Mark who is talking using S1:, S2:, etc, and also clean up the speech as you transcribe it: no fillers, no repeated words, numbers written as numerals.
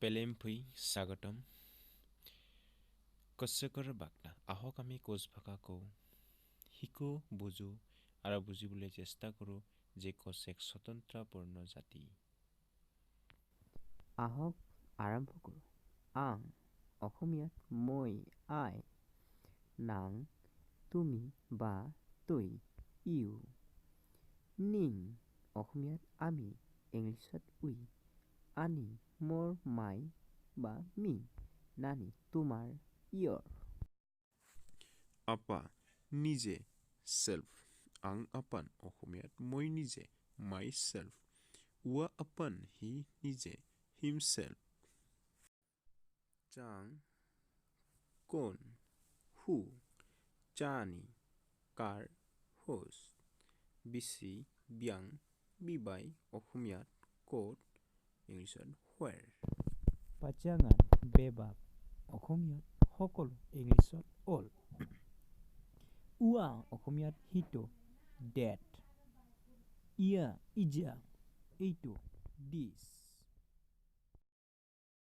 S1: পেলেমপুই স্বাগতম কশ্যকৰ বাৰ্তা আহক আমি কোচ ভাষা কওঁ শিকো বুজো আৰু বুজিবলৈ চেষ্টা কৰোঁ যে কোচ এক স্বতন্ত্ৰ বৰ্ণ জাতি
S2: আহক আৰম্ভ কৰোঁ আং অসমীয়াত মই আই নাং তুমি বা তই ইউ নিং অসমীয়াত আমি ইংলিছত উই আনি মোৰ মাই বা মি নানি তোমাৰ ইয়ৰ
S3: আপা নিজে সেল্ফ আং আপান অসমীয়াত মই নিজে মাই সেল্ফ উৱা আপান হি নিজে হিমসেল্ফ চাং কোন হু চানি কাৰ হোজ বিচি ব্যাং বিবাই অসমীয়াত ক'ত ইংলিছত where
S4: পাচাঙান বেবাক অসমীয়াত সকলো ইংলিছত অল উৱা অসমীয়াত সিটো ডেট ইয়া ইজা এইটো দিছ